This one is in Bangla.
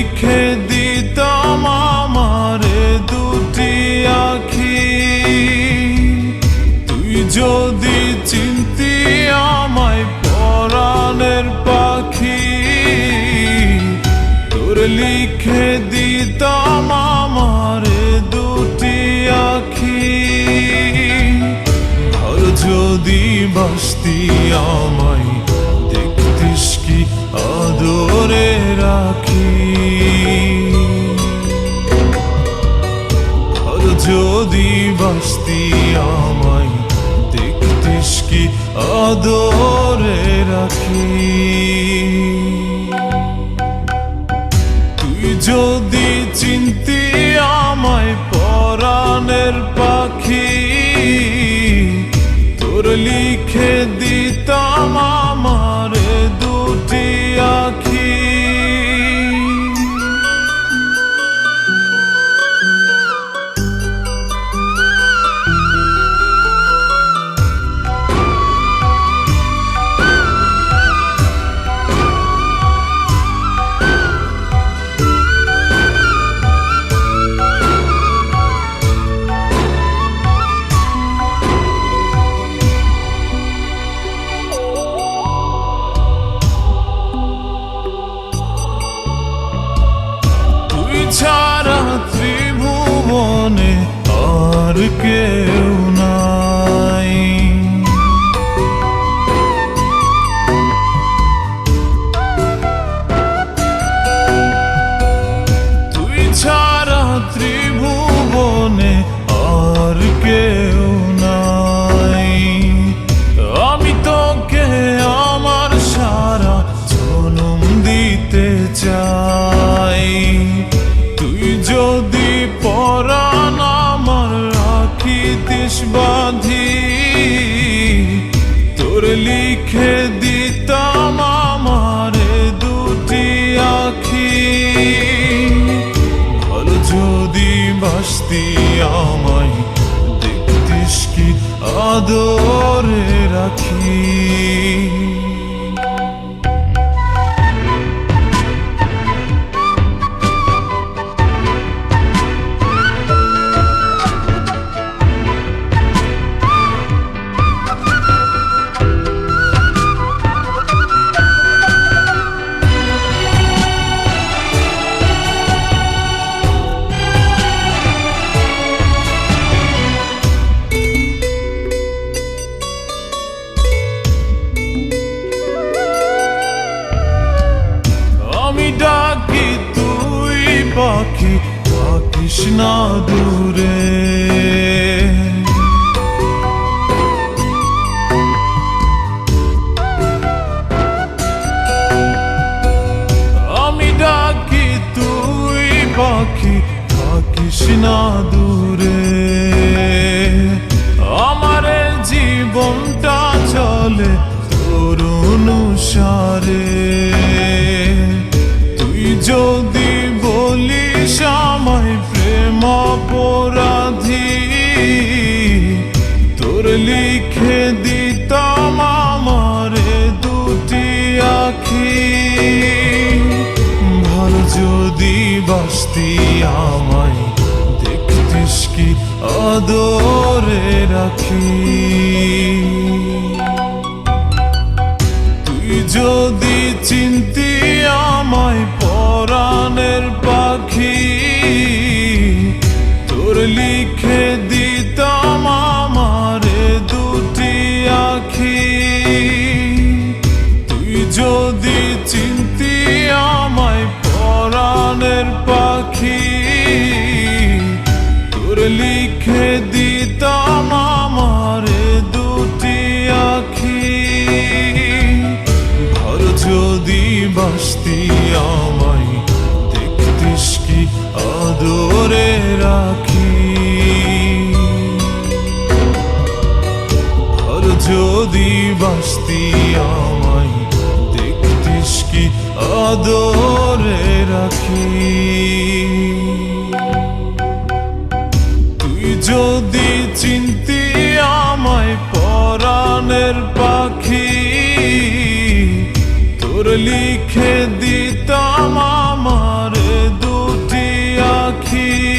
লিখে দিতাম আমারে দুটি আখি। তুই যদি চিনতি আমায় পরাণের পাখি, তোর লিখে দিতাম আমারে দুটি আখি। আর যদি বাসতি আমায় দেখতিস কি আদরে রাখি। আর যদি বাসতি আমায় দেখতিস কি আদরে রাখি। তুই যদি চিনতি আমায় পরাণের পাখি, তোর লিখে দিতাম আমারে দুটি আখি। ছাড়া ত্রিভুবনে আর কেউ নাই। তুই ছাড়া ত্রিভুবনে আর কেউ নাই। আমি তোকে আমার সারা জনম দিতে চাই। তুই যদি পরাণ আমার রাখিতিস বাঁধি, তোর লিখে দিতাম আমারে দুটি আখি। আর যদি বাসতি আমায় দেখতিস কি আদরে রাখি। আমি ডাকি তুই পাখি থাকিস না দূরে। আমি ডাকি তুই পাখি থাকিস না দূরে। আমার জীবনটা চলে তোর অনুসারে। যদি বলিস আমায় প্রেম অপরাধী, তোর লিখে দিতাম আমারে দুটি আখি। ভালো যদি বাসতি আমায় দেখতিস কি আদরে রাখি। তুই যদি চিনতি আমায় পরাণের পাখি, তোর লিখে দিতাম আমারে দুটি আখি। তুই যদি চিনতি আমায় পরাণের পাখি, তোর লিখে দিতাম আমারে দুটি আখি। আর যদি বাসতি আমায় দেখতিস কি আদরে রাখি। আর যদি বাসতি আমায় দেখতিস কি আদরে রাখি। তুই যদি চিনতি আমায় পরাণের পাখি, তোর তোর লিখে দিতাম আমার দুটি আখি